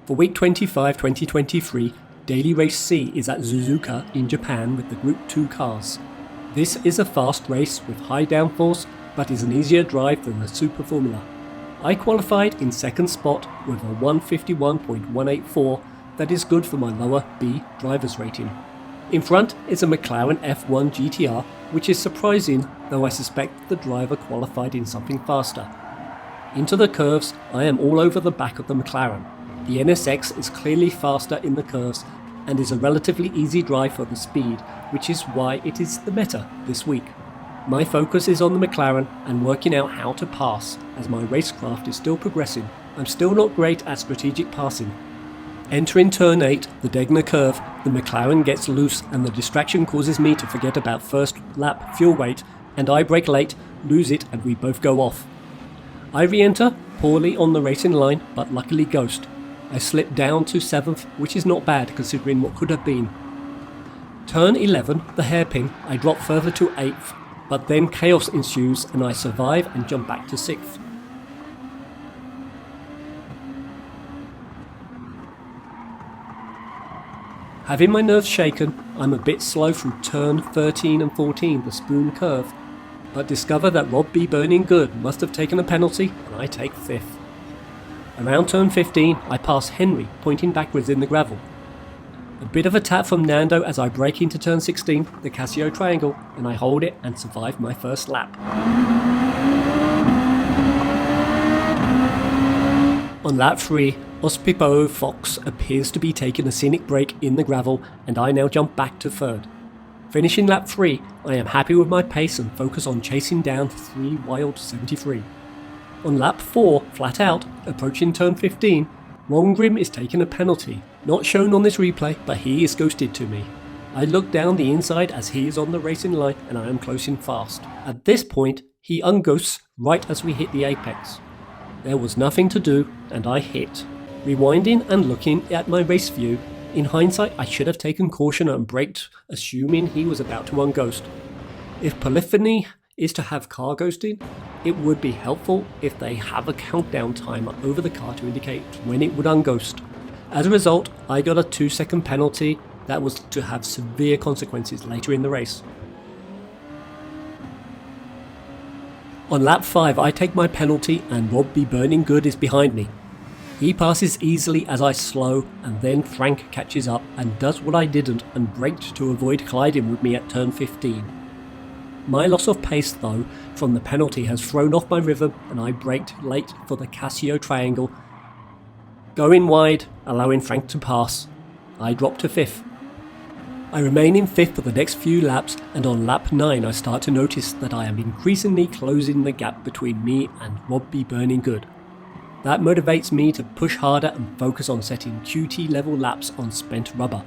For week 25 2023, Daily Race C is at Suzuka in Japan with the Gr.2 cars. This is a fast race with high downforce, but is an easier drive than the Super Formula. I qualified in second spot with a 151.184 that is good for my lower B driver's rating. In front is a McLaren F1 GTR, which is surprising, though I suspect the driver qualified in something faster. Into the curves, I am all over the back of the McLaren. The NSX is clearly faster in the curves and is a relatively easy drive for the speed, which is why it is the meta this week. My focus is on the McLaren and working out how to pass, as my racecraft is still progressing. I'm still not great at strategic passing. Entering turn 8, the Degner curve, the McLaren gets loose and the distraction causes me to forget about first lap fuel weight, and I brake late, lose it, and we both go off. I re-enter, poorly on the racing line, but luckily ghost. I slip down to 7th, which is not bad considering what could have been. Turn 11, the hairpin, I drop further to 8th, but then chaos ensues and I survive and jump back to 6th. Having my nerves shaken, I'm a bit slow through turn 13 and 14, the spoon curve, but discover that Rob B. Burning Good must have taken a penalty and I take 5th. Around turn 15, I pass Henry, pointing backwards in the gravel. A bit of a tap from Nando as I brake into turn 16, the Casio triangle, and I hold it and survive my first lap. On lap 3, Ospipo Fox appears to be taking a scenic break in the gravel, and I now jump back to 3rd. Finishing lap 3, I am happy with my pace and focus on chasing down 3 Wild 73. On lap 4, flat out, approaching turn 15, Grim is taking a penalty, not shown on this replay, but he is ghosted to me. I look down the inside as he is on the racing line and I am closing fast. At this point, he unghosts right as we hit the apex. There was nothing to do and I hit. Rewinding and looking at my race view, in hindsight I should have taken caution and braked assuming he was about to unghost. If polyphony is to have car ghosting, it would be helpful if they have a countdown timer over the car to indicate when it would unghost. As a result, I got a 2-second penalty that was to have severe consequences later in the race. On lap 5, I take my penalty and Rob B. Burning Good is behind me. He passes easily as I slow, and then Frank catches up and does what I didn't and braked to avoid colliding with me at turn 15. My loss of pace though from the penalty has thrown off my rhythm and I braked late for the Casio triangle. Going wide, allowing Frank to pass. I drop to 5th. I remain in 5th for the next few laps, and on lap 9 I start to notice that I am increasingly closing the gap between me and Rob B. Burning Good. That motivates me to push harder and focus on setting QT level laps on spent rubber.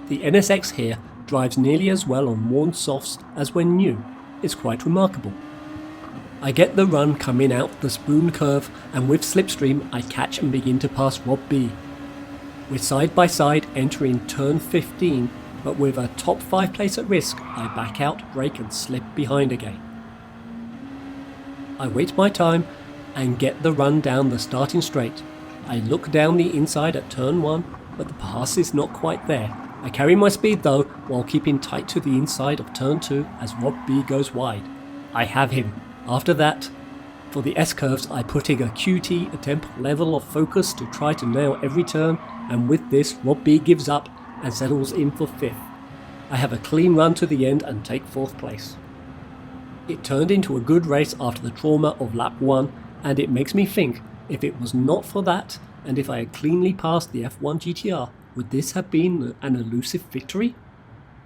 The NSX here drives nearly as well on worn softs as when new. It's quite remarkable. I get the run coming out the spoon curve, and with slipstream I catch and begin to pass Rob B. We're side by side entering turn 15, but with a top 5 place at risk, I back out, brake and slip behind again. I wait my time and get the run down the starting straight. I look down the inside at turn 1, but the pass is not quite there. I carry my speed though, while keeping tight to the inside of turn 2 as Rob B goes wide. I have him. After that, for the S-curves I put in a QT attempt level of focus to try to nail every turn, and with this Rob B gives up and settles in for 5th. I have a clean run to the end and take 4th place. It turned into a good race after the trauma of lap 1, and it makes me think, if it was not for that, and if I had cleanly passed the F1 GTR, would this have been an elusive victory?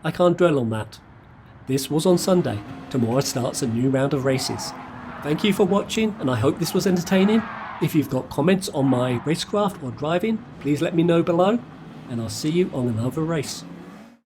I can't dwell on that. This was on Sunday. Tomorrow starts a new round of races. Thank you for watching, and I hope this was entertaining. If you've got comments on my racecraft or driving, please let me know below, and I'll see you on another race.